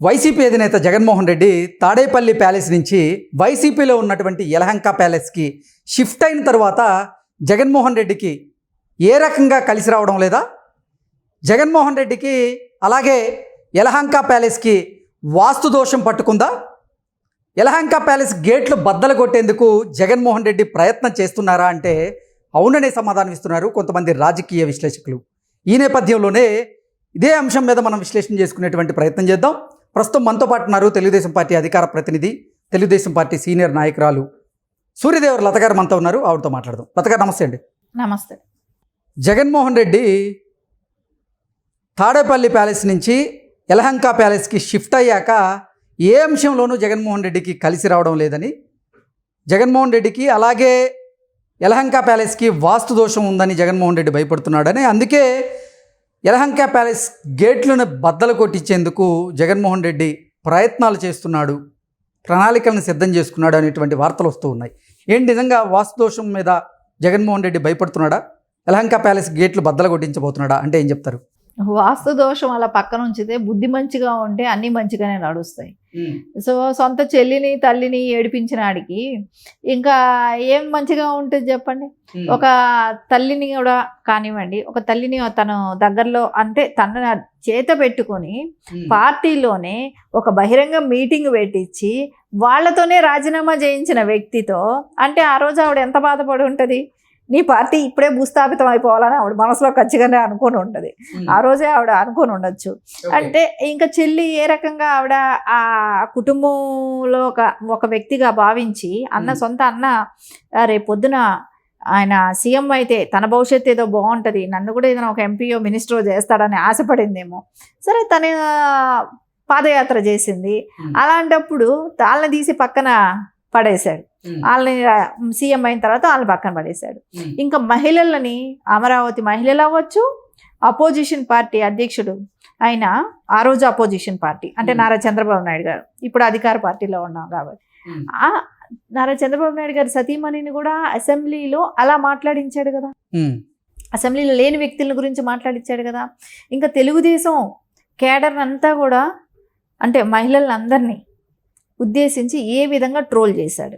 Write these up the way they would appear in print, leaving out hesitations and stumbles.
YCP అధినేత Jaganmohan Reddy Tadepalli palace నుంచి వైసీపీలో ఉన్నటువంటి యలహంక ప్యాలెస్కి షిఫ్ట్ అయిన తర్వాత జగన్మోహన్ రెడ్డికి ఏ రకంగా కలిసి రావడం లేదా? జగన్మోహన్ రెడ్డికి అలాగే యలహంక ప్యాలెస్కి వాస్తు దోషం పట్టుకుందా? యలహంక ప్యాలెస్ గేట్లు బద్దలు కొట్టేందుకు జగన్మోహన్ రెడ్డి ప్రయత్నం చేస్తున్నారా అంటే అవుననే సమాధానం ఇస్తున్నారు కొంతమంది రాజకీయ విశ్లేషకులు. ఈ నేపథ్యంలోనే ఇదే అంశం మీద మనం విశ్లేషణ చేసుకునేటువంటి ప్రయత్నం చేద్దాం. ప్రస్తుతం మనతో పాటు ఉన్నారు తెలుగుదేశం పార్టీ అధికార ప్రతినిధి, తెలుగుదేశం పార్టీ సీనియర్ నాయకురాలు సూర్యదేవర లత గారు మనతో ఉన్నారు. ఆవిడతో మాట్లాడదాం. లత గారు నమస్తే అండి. నమస్తే. జగన్మోహన్ రెడ్డి తాడేపల్లి ప్యాలెస్ నుంచి యలహంక ప్యాలెస్కి షిఫ్ట్ అయ్యాక ఏ అంశంలోనూ జగన్మోహన్ రెడ్డికి కలిసి రావడం లేదని, జగన్మోహన్ రెడ్డికి అలాగే యలహంక ప్యాలెస్కి వాస్తు దోషం ఉందని జగన్మోహన్ రెడ్డి భయపడుతున్నాడని, అందుకే యలహంక ప్యాలెస్ గేట్లను బద్దలు కొట్టించేందుకు జగన్మోహన్ రెడ్డి ప్రయత్నాలు చేస్తున్నాడు, ప్రణాళికలను సిద్ధం చేసుకున్నాడు అనేటువంటి వార్తలు వస్తూ ఉన్నాయి. ఏంటి నిజంగా వాస్తు దోషం మీద జగన్మోహన్ రెడ్డి భయపడుతున్నాడా? యలహంక ప్యాలెస్ గేట్లు బద్దలు కొట్టించబోతున్నాడా అంటే ఏం చెప్తారు? వాస్తు దోషం అలా పక్కన ఉంచితే బుద్ధి మంచిగా ఉంటే అన్నీ మంచిగానే నడుస్తాయి. సో సొంత చెల్లిని తల్లిని ఏడిపించినాడికి ఇంకా ఏం మంచిగా ఉంటుంది చెప్పండి? ఒక తల్లిని కూడా కానివ్వండి, ఒక తల్లిని తను దగ్గరలో అంటే తన చేత పెట్టుకొని పార్టీలోనే ఒక బహిరంగ మీటింగ్ పెట్టించి వాళ్ళతోనే రాజీనామా చేయించిన వ్యక్తితో అంటే ఆ రోజు ఆవిడ ఎంత బాధపడి ఉంటుంది? నీ పార్టీ ఇప్పుడే భూస్థాపితం అయిపోవాలని ఆవిడ మనసులో ఖచ్చితంగా అనుకొని ఉంటుంది. ఆ రోజే ఆవిడ అనుకొని ఉండొచ్చు. అంటే ఇంకా చెల్లి ఏ రకంగా ఆవిడ ఆ కుటుంబంలో ఒక వ్యక్తిగా భావించి సొంత అన్న రేపు పొద్దున ఆయన సీఎం అయితే తన భవిష్యత్తు ఏదో బాగుంటుంది, నన్ను కూడా ఏదైనా ఒక ఎంపీఓ మినిస్టరో చేస్తాడని ఆశపడిందేమో. సరే తన పాదయాత్ర చేసింది. అలాంటప్పుడు వాళ్ళని తీసి పక్కన పడేశాడు. వాళ్ళని సీఎం అయిన తర్వాత వాళ్ళని పక్కన పడేశాడు. ఇంకా మహిళలని, అమరావతి మహిళలు అవ్వచ్చు, అపోజిషన్ పార్టీ అధ్యక్షుడు ఆయన ఆ రోజు అపోజిషన్ పార్టీ అంటే నారా చంద్రబాబు నాయుడు గారు, ఇప్పుడు అధికార పార్టీలో ఉన్నాం కాబట్టి ఆ నారా చంద్రబాబు నాయుడు గారు సతీమణిని కూడా అసెంబ్లీలో అలా మాట్లాడించాడు కదా, అసెంబ్లీలో లేని వ్యక్తుల గురించి మాట్లాడించాడు కదా. ఇంకా తెలుగుదేశం కేడర్ అంతా కూడా అంటే మహిళలందరినీ ఉద్దేశించి ఏ విధంగా ట్రోల్ చేశాడు.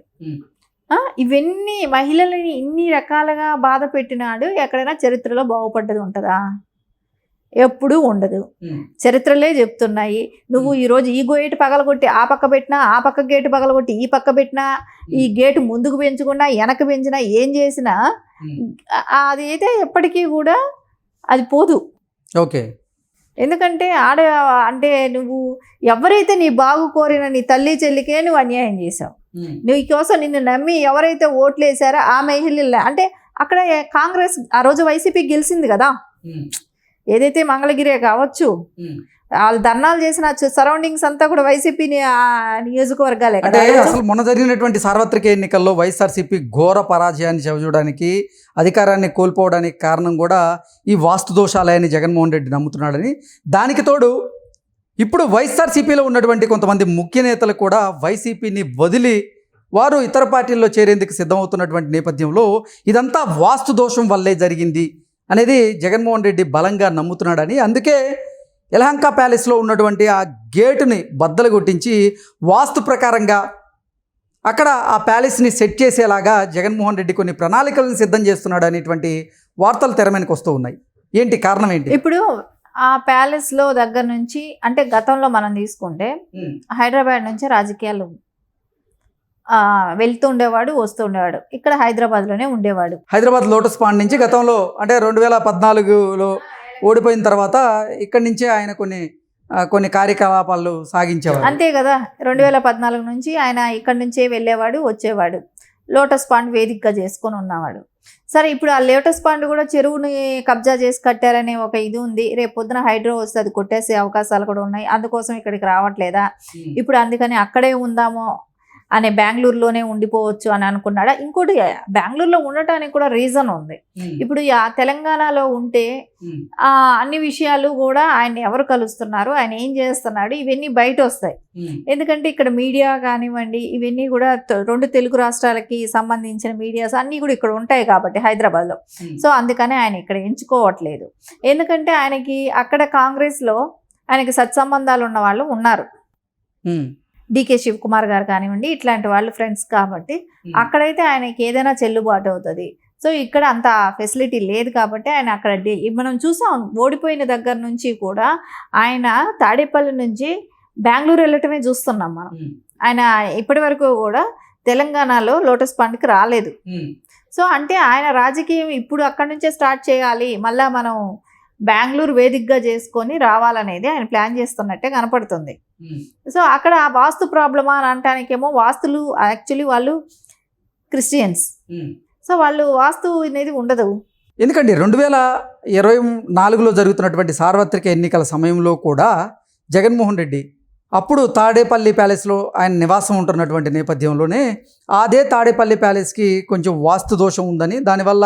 ఇవన్నీ మహిళలని ఇన్ని రకాలుగా బాధ పెట్టినాడు. ఎక్కడైనా చరిత్రలో బాగుపడ్డది ఉంటుందా? ఎప్పుడూ ఉండదు. చరిత్రలే చెప్తున్నాయి. నువ్వు ఈరోజు ఈ గేటు పగలగొట్టి ఆ పక్క పెట్టినా, ఆ పక్క గేటు పగలగొట్టి ఈ పక్క పెట్టినా, ఈ గేటు ముందుకు పెంచుకున్నా వెనక పెంచినా ఏం చేసినా అది అయితే ఎప్పటికీ కూడా అది పోదు. ఓకే. ఎందుకంటే అంటే నువ్వు ఎవరైతే నీ బాగు కోరిన నీ తల్లి చెల్లికే నువ్వు అన్యాయం చేసావు. నీ కోసం నిన్ను నమ్మి ఎవరైతే ఓట్లు వేసారో ఆ మహిళ అంటే అక్కడ కాంగ్రెస్ ఆ రోజు వైసీపీ గెలిచింది కదా. ఏదైతే మంగళగిరే కావచ్చు, వాళ్ళు ధర్నాలు చేసిన సరౌండింగ్స్ అంతా కూడా వైసీపీ నియోజకవర్గాలే. అంటే అసలు మొన్న జరిగినటువంటి సార్వత్రిక ఎన్నికల్లో వైఎస్ఆర్సీపీ ఘోర పరాజయాన్ని చవిచూడడానికి, అధికారాన్ని కోల్పోవడానికి కారణం కూడా ఈ వాస్తు దోషాలయని జగన్మోహన్ రెడ్డి నమ్ముతున్నాడని, దానికి తోడు ఇప్పుడు వైఎస్ఆర్సీపీలో ఉన్నటువంటి కొంతమంది ముఖ్య నేతలు కూడా వైసీపీని వదిలి వారు ఇతర పార్టీల్లో చేరేందుకు సిద్ధమవుతున్నటువంటి నేపథ్యంలో ఇదంతా వాస్తు దోషం వల్లే జరిగింది అనేది జగన్మోహన్ రెడ్డి బలంగా నమ్ముతున్నాడని, అందుకే యలహంక ప్యాలెస్లో ఉన్నటువంటి ఆ గేటుని బద్దలు కొట్టించి వాస్తు ప్రకారంగా అక్కడ ఆ ప్యాలెస్ని సెట్ చేసేలాగా జగన్మోహన్ రెడ్డి కొన్ని ప్రణాళికలను సిద్ధం చేస్తున్నాడు అనేటువంటి వార్తలు తెర మీదకి వస్తూ ఉన్నాయి. ఏంటి కారణం ఏంటి? ఇప్పుడు ఆ ప్యాలెస్లో దగ్గర నుంచి అంటే గతంలో మనం తీసుకుంటే హైదరాబాద్ నుంచి రాజకీయాలు వెళ్తూ ఉండేవాడు, వస్తూ ఉండేవాడు. ఇక్కడ హైదరాబాద్లోనే ఉండేవాడు. హైదరాబాద్ లోటస్ పాండ్ నుంచి గతంలో అంటే 2014లో ఓడిపోయిన తర్వాత ఇక్కడి నుంచే ఆయన కొన్ని కార్యకలాపాలు సాగించేవాడు. అంతే కదా. 2014 నుంచి ఆయన ఇక్కడి నుంచే వెళ్ళేవాడు, వచ్చేవాడు. లోటస్ పాండ్ వేదికగా చేసుకొని ఉన్నవాడు. సరే ఇప్పుడు ఆ లోటస్ పాండ్ కూడా చెరువుని కబ్జా చేసి కట్టారనే ఒక ఇది ఉంది. రేపు పొద్దున హైడ్రో వస్తే అది కొట్టేసే అవకాశాలు కూడా ఉన్నాయి. అందుకోసం ఇక్కడికి రావట్లేదా? ఇప్పుడు అందుకని అక్కడే ఉందామో అనే బెంగళూరులోనే ఉండిపోవచ్చు అని అనుకున్నాడా? ఇంకోటి బెంగళూరులో ఉండటానికి కూడా రీజన్ ఉంది. ఇప్పుడు తెలంగాణలో ఉంటే అన్ని విషయాలు కూడా ఆయన ఎవరు కలుస్తున్నారు, ఆయన ఏం చేస్తున్నాడు, ఇవన్నీ బయట వస్తాయి. ఎందుకంటే ఇక్కడ మీడియా కానివ్వండి, ఇవన్నీ కూడా రెండు తెలుగు రాష్ట్రాలకి సంబంధించిన మీడియాస్ అన్నీ కూడా ఇక్కడ ఉంటాయి కాబట్టి హైదరాబాద్లో. సో అందుకని ఆయన ఇక్కడ ఎంచుకోవట్లేదు. ఎందుకంటే ఆయనకి అక్కడ కాంగ్రెస్లో ఆయనకి సత్సంబంధాలు ఉన్న వాళ్ళు ఉన్నారు. డికే శివకుమార్ గారు కానివ్వండి, ఇట్లాంటి వాళ్ళు ఫ్రెండ్స్ కాబట్టి అక్కడైతే ఆయనకి ఏదైనా చెల్లుబాటు అవుతుంది. సో ఇక్కడ అంత ఫెసిలిటీ లేదు కాబట్టి ఆయన అక్కడ మనం చూసాం ఓడిపోయిన దగ్గర నుంచి కూడా ఆయన తాడేపల్లి నుంచి బెంగళూరు వెళ్ళటమే చూస్తున్నాం మనం. ఆయన ఇప్పటి వరకు కూడా తెలంగాణలో లోటస్ పండ్కి రాలేదు. సో అంటే ఆయన రాజకీయం ఇప్పుడు అక్కడి నుంచే స్టార్ట్ చేయాలి, మళ్ళీ మనం బెంగళూరు వేదికగా చేసుకొని రావాలనేది ఆయన ప్లాన్ చేస్తున్నట్టే కనపడుతుంది. సో అక్కడ వాస్తు ప్రాబ్లమా అని అంటానికేమో వాస్తులు యాక్చువల్లీ వాళ్ళు క్రిస్టియన్స్, సో వాళ్ళు వాస్తు అనేది ఉండదు. ఎందుకంటే 2024లో జరుగుతున్నటువంటి సార్వత్రిక ఎన్నికల సమయంలో కూడా జగన్మోహన్ రెడ్డి అప్పుడు తాడేపల్లి ప్యాలెస్లో ఆయన నివాసం ఉంటున్నటువంటి నేపథ్యంలోనే అదే తాడేపల్లి ప్యాలెస్కి కొంచెం వాస్తు దోషం ఉందని, దానివల్ల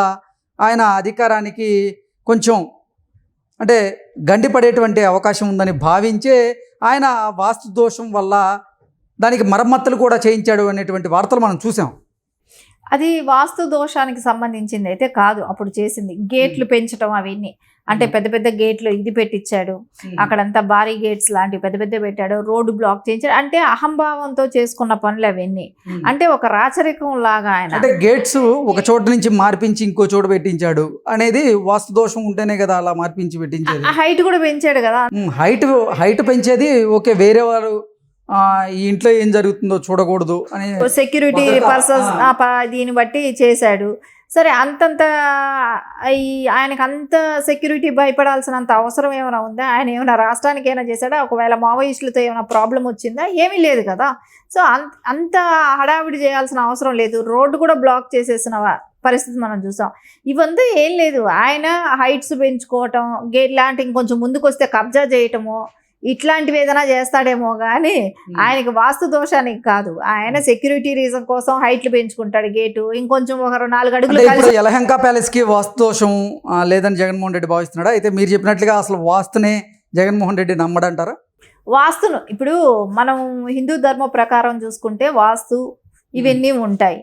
ఆయన అధికారానికి కొంచెం అంటే గండిపడేటువంటి అవకాశం ఉందని భావించే ఆయన వాస్తు దోషం వల్ల దానికి మరమ్మతులు కూడా చేయించాడు అనేటువంటి వార్తలు మనం చూసాం. అది వాస్తు దోషానికి సంబంధించింది అయితే కాదు. అప్పుడు చేసింది గేట్లు పెంచడం అవన్నీ, అంటే పెద్ద పెద్ద గేట్లు ఇది పెట్టించాడు, అక్కడంతా భారీ గేట్స్ లాంటివి పెద్ద పెద్ద పెట్టాడు, రోడ్డు బ్లాక్ చేయించాడు. అంటే అహంభావంతో చేసుకున్న పనులు అవన్నీ, అంటే ఒక రాచరికం లాగా ఆయన అంటే గేట్స్ ఒక చోట నుంచి మార్పించి ఇంకో చోట పెట్టించాడు అనేది వాస్తు దోషం ఉంటేనే కదా అలా మార్పించి పెట్టించేది. హైట్ కూడా పెంచాడు కదా. హైట్ పెంచేది ఓకే, వేరే వారు ఈ ఇంట్లో ఏం జరుగుతుందో చూడకూడదు అని సెక్యూరిటీ పర్సన్స్ దీన్ని బట్టి చేశాడు. సరే అంతంత ఆయనకు అంత సెక్యూరిటీ భయపడాల్సినంత అవసరం ఏమైనా ఉందా? ఆయన ఏమైనా రాష్ట్రానికి ఏమైనా చేశాడా? ఒకవేళ మావోయిస్టులతో ఏమైనా ప్రాబ్లం వచ్చిందా? ఏమీ లేదు కదా. సో అంత హడావిడి చేయాల్సిన అవసరం లేదు. రోడ్డు కూడా బ్లాక్ చేసేసిన పరిస్థితి మనం చూసాం. ఇవంతా ఏం లేదు, ఆయన హైట్స్ పెంచుకోవటం, గేట్ లాంటి ఇంకొంచెం ముందుకు వస్తే కబ్జా చేయటము, ఇట్లాంటివి ఏదైనా చేస్తాడేమో కానీ ఆయనకి వాస్తు దోషానికి కాదు. ఆయన సెక్యూరిటీ రీజన్ కోసం హైట్లు పెంచుకుంటాడు, గేటు ఇంకొంచెం ఒక 4 అడుగులు. యలహంక ప్యాలెస్ కి వాస్తు దోషం లేదని జగన్మోహన్ రెడ్డి భావిస్తున్నాడా? అయితే మీరు చెప్పినట్లుగా అసలు వాస్తునే జగన్మోహన్ రెడ్డి నమ్మడంటారా? వాస్తును ఇప్పుడు మనం హిందూ ధర్మ ప్రకారం చూసుకుంటే వాస్తు ఇవన్నీ ఉంటాయి.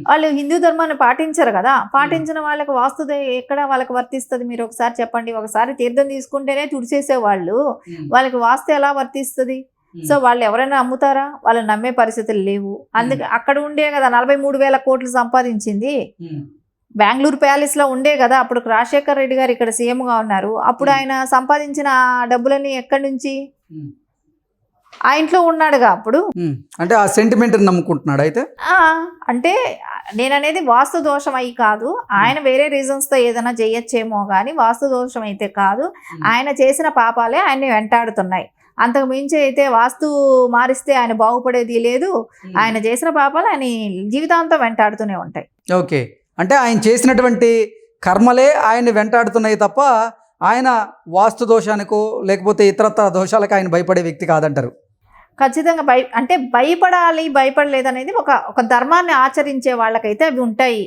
వాళ్ళు హిందూ ధర్మాన్ని పాటించరు కదా. పాటించిన వాళ్ళకి వాస్తు ఎక్కడ వాళ్ళకి వర్తిస్తుంది? మీరు ఒకసారి చెప్పండి. ఒకసారి తీర్థం తీసుకుంటేనే తుడిచేసే వాళ్ళు వాళ్ళకి వాస్తు ఎలా వర్తిస్తుంది? సో వాళ్ళు ఎవరైనా నమ్ముతారా? వాళ్ళు నమ్మే పరిస్థితులు లేవు. అందుకే అక్కడ ఉండే కదా 43,000 కోట్లు సంపాదించింది. బెంగళూరు ప్యాలెస్ లో ఉండే కదా అప్పుడు రాజశేఖర్ రెడ్డి గారు ఇక్కడ సీఎంగా ఉన్నారు. అప్పుడు ఆయన సంపాదించిన డబ్బులన్నీ ఎక్కడి నుంచి? ఆ ఇంట్లో ఉన్నాడుగా అప్పుడు. అంటే ఆ సెంటిమెంట్ నమ్ముకుంటున్నాడు. అయితే అంటే నేననేది వాస్తు దోషం అయి కాదు, ఆయన వేరే రీజన్స్తో ఏదైనా చేయొచ్చేమో కానీ వాస్తు దోషం అయితే కాదు. ఆయన చేసిన పాపాలే ఆయన్ని వెంటాడుతున్నాయి. అంతకు మించి అయితే వాస్తు మారిస్తే ఆయన బాగుపడేది లేదు. ఆయన చేసిన పాపాలు ఆయన జీవితాంతం వెంటాడుతూనే ఉంటాయి. ఓకే, అంటే ఆయన చేసినటువంటి కర్మలే ఆయన్ని వెంటాడుతున్నాయి తప్ప ఆయన వాస్తు దోషానికో లేకపోతే ఇతరత్ర దోషాలకు ఆయన భయపడే వ్యక్తి కాదంటారు. ఖచ్చితంగా అంటే భయపడాలి భయపడలేదు అనేది ఒక ధర్మాన్ని ఆచరించే వాళ్ళకైతే అవి ఉంటాయి.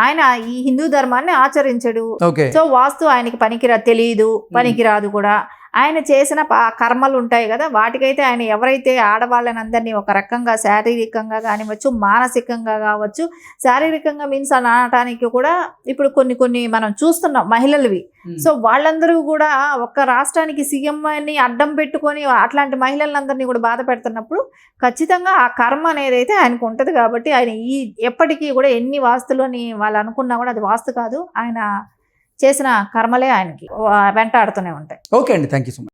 ఆయన ఈ హిందూ ధర్మాన్ని ఆచరించడు. సో వాస్తు ఆయనకి తెలియదు, పనికిరాదు కూడా. ఆయన చేసిన కర్మలు ఉంటాయి కదా, వాటికైతే ఆయన ఎవరైతే ఆడవాళ్ళని అందరినీ ఒక రకంగా శారీరకంగా కానివచ్చు, మానసికంగా కావచ్చు, శారీరకంగా మీన్స్ అనటానికి కూడా ఇప్పుడు కొన్ని మనం చూస్తున్నాం మహిళలవి. సో వాళ్ళందరూ కూడా ఒక్క రాష్ట్రానికి సీఎం అని అడ్డం పెట్టుకొని అట్లాంటి మహిళలందరినీ కూడా బాధ పెడుతున్నప్పుడు ఖచ్చితంగా ఆ కర్మ అనేది అయితే ఆయనకు ఉంటుంది. కాబట్టి ఆయన ఎప్పటికీ కూడా ఎన్ని వాస్తులు అని వాళ్ళు అనుకున్నా కూడా అది వాస్తు కాదు, ఆయన చేసిన కర్మలే ఆయనకి వెంటాడుతూనే ఉంటాయి. ఓకే అండి, థ్యాంక్ యూ సో మచ్.